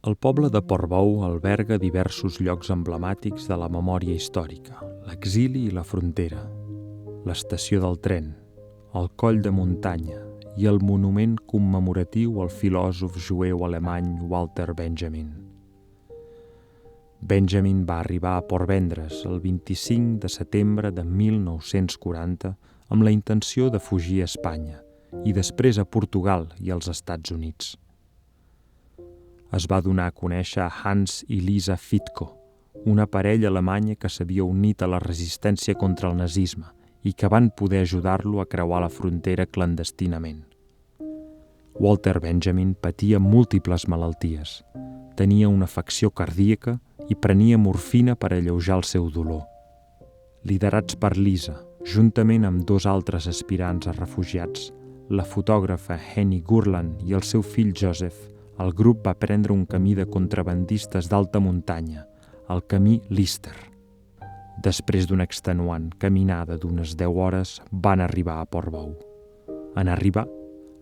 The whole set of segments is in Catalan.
El poble de Portbou alberga diversos llocs emblemàtics de la memòria històrica, l'exili i la frontera, l'estació del tren, el coll de muntanya i el monument commemoratiu al filòsof jueu alemany Walter Benjamin. Benjamin va arribar a Portvendres el 25 de setembre de 1940 amb la intenció de fugir a Espanya i després a Portugal i als Estats Units. Es va donar a conèixer a Hans i Lisa Fitko, una parella alemanya que s'havia unit a la resistència contra el nazisme i que van poder ajudar-lo a creuar la frontera clandestinament. Walter Benjamin patia múltiples malalties, tenia una afecció cardíaca i prenia morfina per alleujar el seu dolor. Liderats per Lisa, juntament amb dos altres aspirants a refugiats, la fotògrafa Henny Gurland i el seu fill Joseph, el grup va prendre un camí de contrabandistes d'alta muntanya, el camí Lister. Després d'una extenuant caminada d'unes 10 hores, van arribar a Portbou. En arribar,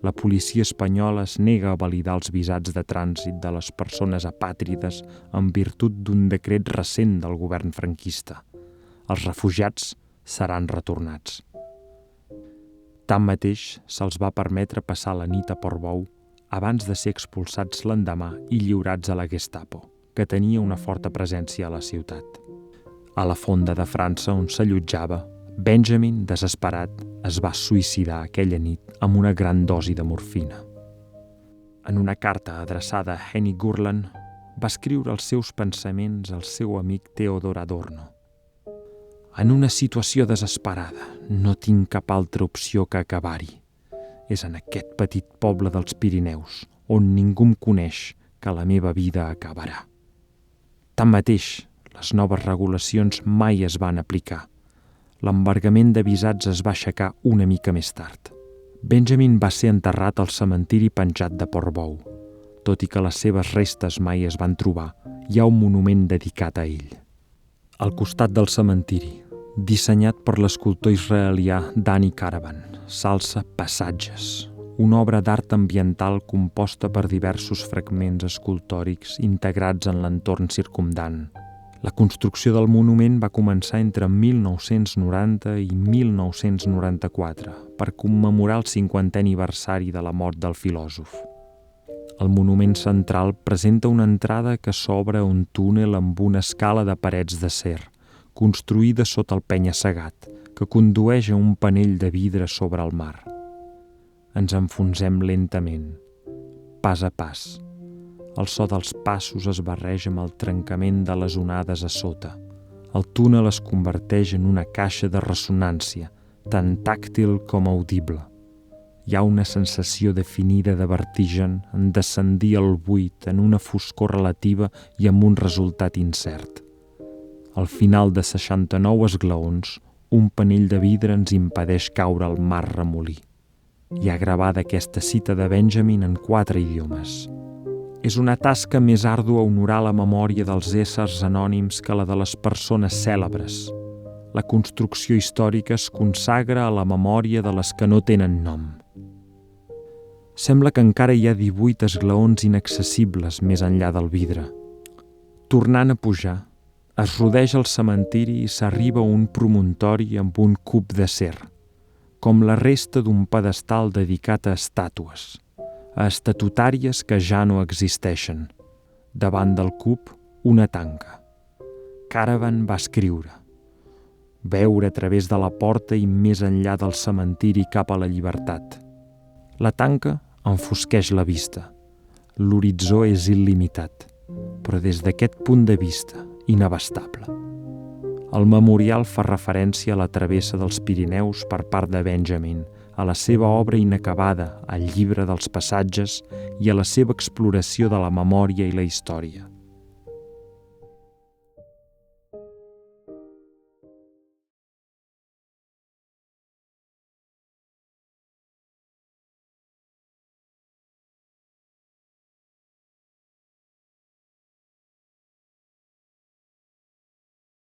la policia espanyola es nega a validar els visats de trànsit de les persones apàtrides en virtut d'un decret recent del govern franquista. Els refugiats seran retornats. Tanmateix, se'ls va permetre passar la nit a Portbou abans de ser expulsats l'endemà i lliurats a la Gestapo, que tenia una forta presència a la ciutat. A la fonda de França on s'allotjava, Benjamin, desesperat, es va suïcidar aquella nit amb una gran dosi de morfina. En una carta adreçada a Henny Gurland, va escriure els seus pensaments al seu amic Theodor Adorno. En una situació desesperada, no tinc cap altra opció que acabar-hi. És en aquest petit poble dels Pirineus, on ningú em coneix, que la meva vida acabarà. Tanmateix, les noves regulacions mai es van aplicar. L'embargament de visats es va aixecar una mica més tard. Benjamin va ser enterrat al cementiri penjat de Portbou. Tot i que les seves restes mai es van trobar, hi ha un monument dedicat a ell. Al costat del cementiri, dissenyat per l'escultor israelià Danny Caravan, s'alça Passatges, una obra d'art ambiental composta per diversos fragments escultòrics integrats en l'entorn circumdant. La construcció del monument va començar entre 1990 i 1994 per commemorar el 50è aniversari de la mort del filòsof. El monument central presenta una entrada que s'obre a un túnel amb una escala de parets d'acer, construïda sota el penya-segat, que condueix a un panell de vidre sobre el mar. Ens enfonsem lentament, pas a pas. El so dels passos es barreja amb el trencament de les onades a sota. El túnel es converteix en una caixa de ressonància, tant tàctil com audible. Hi ha una sensació definida de vertigen en descendir al buit en una foscor relativa i amb un resultat incert. Al final de 69 esglaons, un panell de vidre ens impedeix caure al mar remolí. Hi ha gravada aquesta cita de Benjamin en 4 idiomes. És una tasca més àrdua honorar la memòria dels éssers anònims que la de les persones cèlebres. La construcció històrica es consagra a la memòria de les que no tenen nom. Sembla que encara hi ha 18 esglaons inaccessibles més enllà del vidre. Tornant a pujar, es rodeja el cementiri i s'arriba a un promontori amb un cub d'acer, com la resta d'un pedestal dedicat a estàtues, a estatutàries que ja no existeixen. Davant del cub, una tanca. Caravan va escriure: veure a través de la porta i més enllà del cementiri cap a la llibertat. La tanca enfosqueix la vista. L'horitzó és il·limitat, però des d'aquest punt de vista, inabastable. El memorial fa referència a la travessa dels Pirineus per part de Benjamin, a la seva obra inacabada, al llibre dels Passatges i a la seva exploració de la memòria i la història.